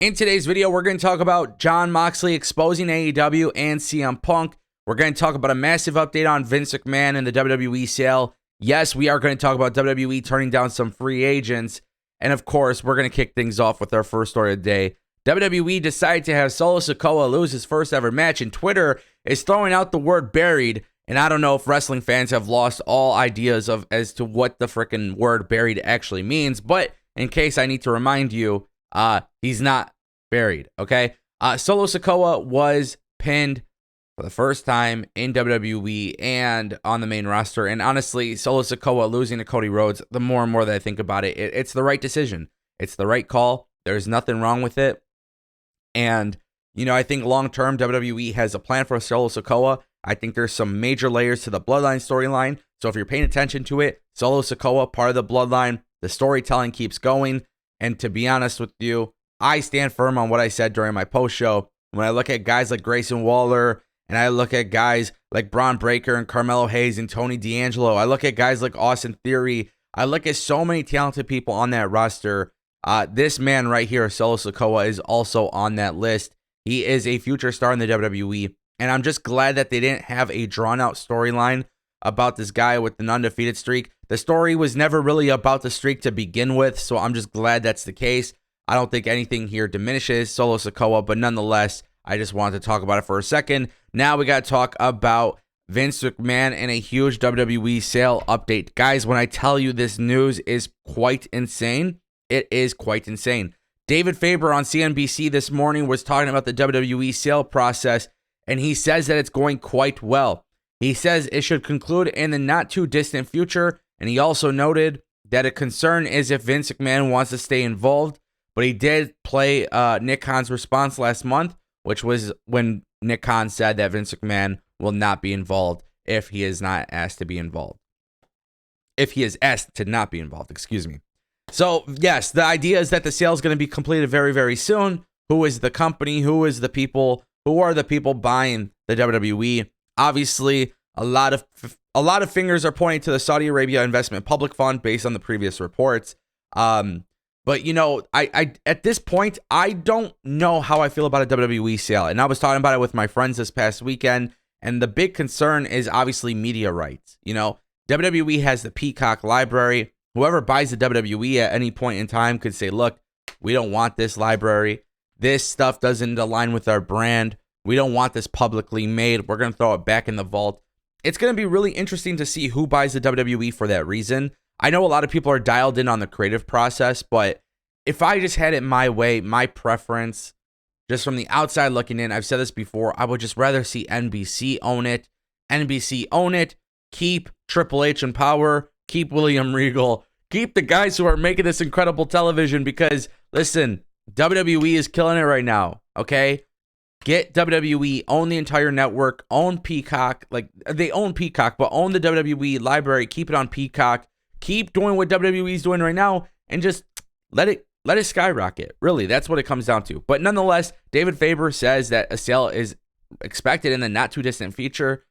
In today's video, we're going to talk about Jon Moxley exposing AEW and CM Punk. We're going to talk about a massive update on Vince McMahon and the WWE sale. Yes, we are going to talk about WWE turning down some free agents. And of course, we're going to kick things off with our first story of the day. WWE decided to have Solo Sikoa lose his first ever match, and Twitter is throwing out the word buried. And I don't know if wrestling fans have lost all ideas as to what the freaking word buried actually means. But in case I need to remind you, he's not buried, okay? Solo Sikoa was pinned for the first time in WWE and on the main roster. And honestly, Solo Sikoa losing to Cody Rhodes, the more and more that I think about it, it's the right decision. It's the right call. There's nothing wrong with it. And, you know, I think long-term WWE has a plan for Solo Sikoa. I think there's some major layers to the Bloodline storyline. So if you're paying attention to it, Solo Sikoa, part of the Bloodline, the storytelling keeps going. And to be honest with you, I stand firm on what I said during my post show. When I look at guys like Grayson Waller, and I look at guys like Braun Breaker and Carmelo Hayes and Tony D'Angelo, I look at guys like Austin Theory, I look at so many talented people on that roster. This man right here, Solo Sikoa, is also on that list. He is a future star in the WWE, and I'm just glad that they didn't have a drawn-out storyline about this guy with an undefeated streak. The story was never really about the streak to begin with, so I'm just glad that's the case. I don't think anything here diminishes Solo Sikoa, but nonetheless, I just wanted to talk about it for a second. Now we got to talk about Vince McMahon and a huge WWE sale update. Guys, when I tell you this news is quite insane, it is quite insane. David Faber on CNBC this morning was talking about the WWE sale process, and he says that it's going quite well. He says it should conclude in the not too distant future, and he also noted that a concern is if Vince McMahon wants to stay involved. But he did play Nick Khan's response last month, which was when Nick Khan said that Vince McMahon will not be involved if he is not asked to be involved. If he is asked to not be involved, excuse me. So, yes, the idea is that the sale is going to be completed very, very soon. Who is the company? Who is the people? Who are the people buying the WWE? Obviously, a lot of fingers are pointing to the Saudi Arabia Investment Public Fund based on the previous reports. But, you know, I at this point, I don't know how I feel about a WWE sale. And I was talking about it with my friends this past weekend. And the big concern is obviously media rights. You know, WWE has the Peacock library. Whoever buys the WWE at any point in time could say, look, we don't want this library. This stuff doesn't align with our brand. We don't want this publicly made. We're going to throw it back in the vault. It's going to be really interesting to see who buys the WWE for that reason. I know a lot of people are dialed in on the creative process, but if I just had it my way, my preference, just from the outside looking in, I've said this before, I would just rather see NBC own it. NBC own it. Keep Triple H in power. Keep William Regal. Keep the guys who are making this incredible television because, listen, WWE is killing it right now, okay? Get WWE, own the entire network, own Peacock. Like, they own Peacock, but own the WWE library. Keep it on Peacock. Keep doing what WWE is doing right now and just let it skyrocket. Really, that's what it comes down to. But nonetheless, David Faber says that a sale is expected in the not too distant future.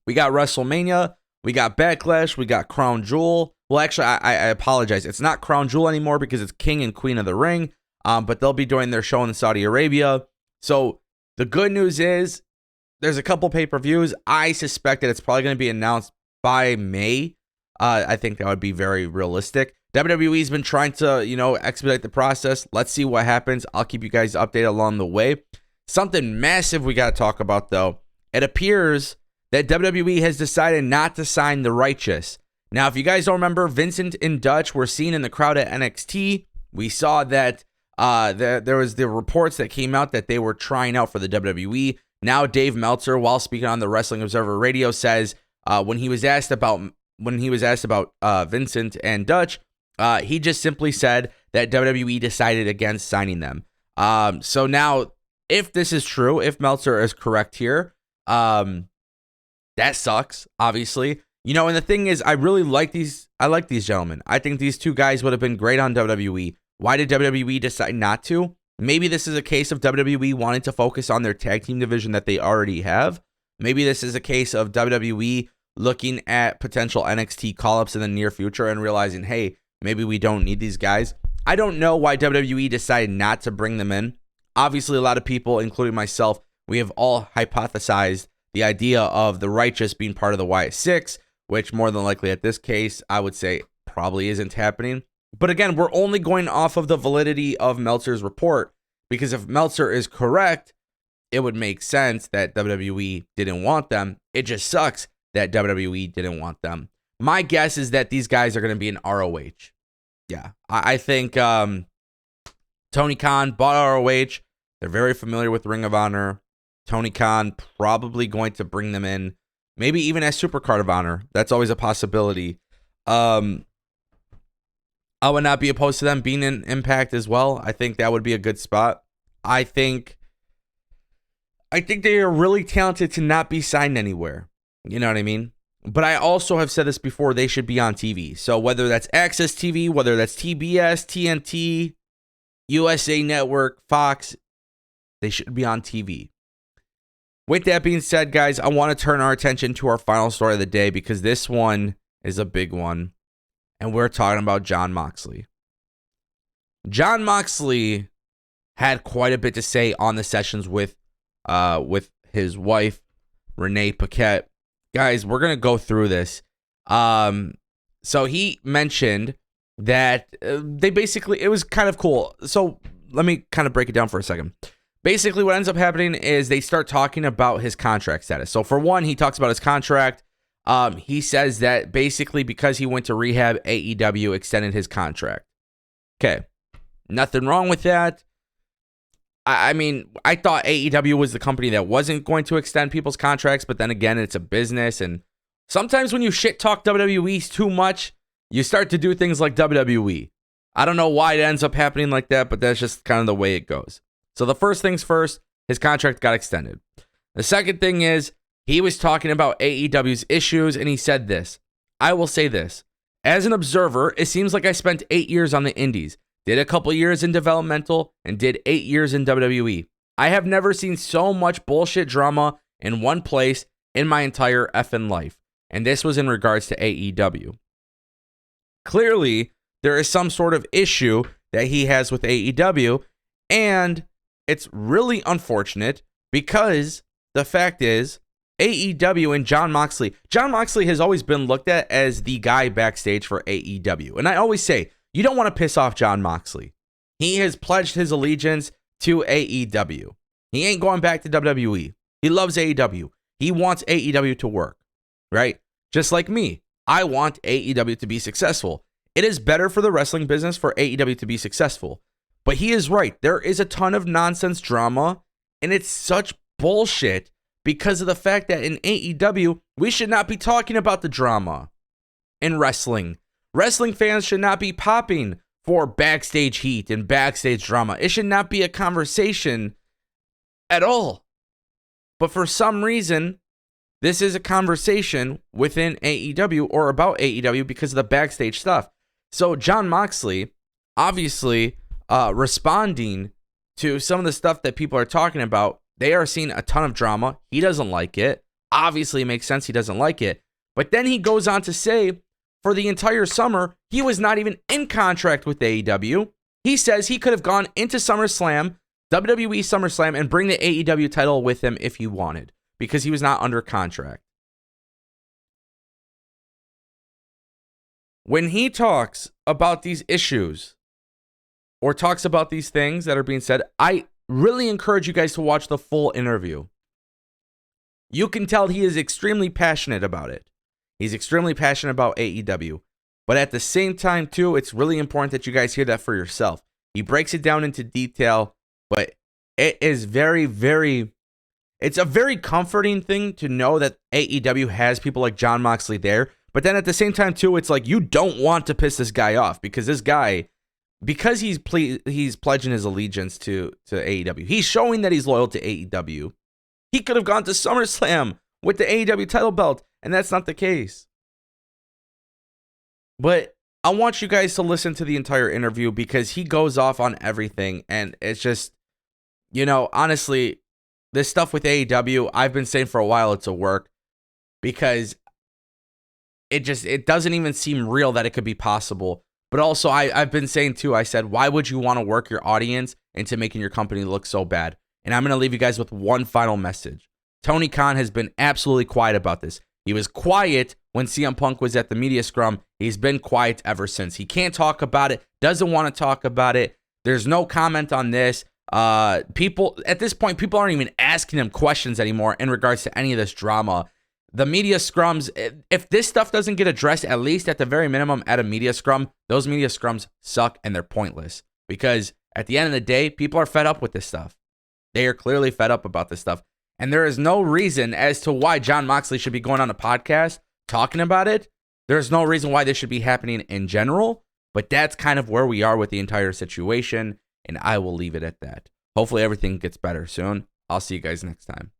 We got WrestleMania, we got Backlash, we got Crown Jewel. Well, actually, I apologize. It's not Crown Jewel anymore because it's King and Queen of the Ring. But they'll be doing their show in Saudi Arabia. So the good news is there's a couple pay-per-views. I suspect that it's probably going to be announced by May. I think that would be very realistic. WWE's been trying to, you know, expedite the process. Let's see what happens. I'll keep you guys updated along the way. Something massive we got to talk about, though. It appears that WWE has decided not to sign The Righteous. Now, if you guys don't remember, Vincent and Dutch were seen in the crowd at NXT. We saw that there was the reports that came out that they were trying out for the WWE. Now, Dave Meltzer, while speaking on the Wrestling Observer Radio, says when he was asked about Vincent and Dutch, he just simply said that WWE decided against signing them. So now, if this is true, if Meltzer is correct here, that sucks, obviously. You know, and the thing is, I really like these. I like these gentlemen. I think these two guys would have been great on WWE. Why did WWE decide not to? Maybe this is a case of WWE wanting to focus on their tag team division that they already have. Maybe this is a case of WWE looking at potential NXT call-ups in the near future and realizing, hey, maybe we don't need these guys. I don't know why WWE decided not to bring them in. Obviously, a lot of people, including myself, we have all hypothesized the idea of the Righteous being part of the Wyatt Six, which more than likely at this case, I would say probably isn't happening. But again, we're only going off of the validity of Meltzer's report, because if Meltzer is correct, it would make sense that WWE didn't want them. It just sucks that WWE didn't want them. My guess is that these guys are going to be in ROH. Yeah, I think Tony Khan bought ROH. They're very familiar with Ring of Honor. Tony Khan probably going to bring them in, maybe even as Supercard of Honor. That's always a possibility. I would not be opposed to them being in Impact as well. I think that would be a good spot. I think they are really talented to not be signed anywhere. You know what I mean? But I also have said this before, they should be on TV. So whether that's Access TV, whether that's TBS, TNT, USA Network, Fox, they should be on TV. With that being said, guys, I want to turn our attention to our final story of the day, because this one is a big one. And we're talking about Jon Moxley. Jon Moxley had quite a bit to say on the sessions with his wife, Renee Paquette. Guys, we're going to go through this. So he mentioned that it was kind of cool. So let me kind of break it down for a second. Basically, what ends up happening is they start talking about his contract status. So for one, he talks about his contract. He says that basically because he went to rehab, AEW extended his contract. Okay, nothing wrong with that. I mean, I thought AEW was the company that wasn't going to extend people's contracts, but then again, it's a business, and sometimes when you shit talk WWE too much, you start to do things like WWE. I don't know why it ends up happening like that, but that's just kind of the way it goes. So the first things first, his contract got extended. The second thing is, he was talking about AEW's issues, and he said this. I will say this. As an observer, it seems like I spent 8 years on the indies, did a couple years in developmental, and did 8 years in WWE. I have never seen so much bullshit drama in one place in my entire effing life. And this was in regards to AEW. Clearly, there is some sort of issue that he has with AEW, and it's really unfortunate because the fact is, AEW and Jon Moxley has always been looked at as the guy backstage for AEW. And I always say, you don't want to piss off Jon Moxley. He has pledged his allegiance to AEW. He ain't going back to WWE. He loves AEW. He wants AEW to work, right? Just like me. I want AEW to be successful. It is better for the wrestling business for AEW to be successful. But he is right. There is a ton of nonsense drama, and it's such bullshit because of the fact that in AEW, we should not be talking about the drama in wrestling. Wrestling fans should not be popping for backstage heat and backstage drama. It should not be a conversation at all. But for some reason, this is a conversation within AEW or about AEW because of the backstage stuff. So Jon Moxley, obviously, responding to some of the stuff that people are talking about, they are seeing a ton of drama. He doesn't like it. Obviously, it makes sense he doesn't like it. But then he goes on to say, for the entire summer, he was not even in contract with AEW. He says he could have gone into SummerSlam, WWE SummerSlam, and bring the AEW title with him if he wanted, because he was not under contract. When he talks about these issues or talks about these things that are being said, I really encourage you guys to watch the full interview. You can tell he is extremely passionate about it. He's extremely passionate about AEW. But at the same time, too, it's really important that you guys hear that for yourself. He breaks it down into detail, but it is it's a very comforting thing to know that AEW has people like Jon Moxley there. But then at the same time, too, it's like you don't want to piss this guy off because this guy, because he's pledging his allegiance to AEW. He's showing that he's loyal to AEW. He could have gone to SummerSlam with the AEW title belt, and that's not the case. But I want you guys to listen to the entire interview because he goes off on everything, and it's just, honestly, this stuff with AEW, I've been saying for a while it's a work because it doesn't even seem real that it could be possible But also, I've been saying too, I said, why would you want to work your audience into making your company look so bad? And I'm going to leave you guys with one final message. Tony Khan has been absolutely quiet about this. He was quiet when CM Punk was at the media scrum. He's been quiet ever since. He can't talk about it, doesn't want to talk about it. There's no comment on this. People at this point, people aren't even asking him questions anymore in regards to any of this drama. The media scrums, if this stuff doesn't get addressed, at least at the very minimum at a media scrum, those media scrums suck and they're pointless. Because at the end of the day, people are fed up with this stuff. They are clearly fed up about this stuff. And there is no reason as to why Jon Moxley should be going on a podcast talking about it. There's no reason why this should be happening in general. But that's kind of where we are with the entire situation. And I will leave it at that. Hopefully everything gets better soon. I'll see you guys next time.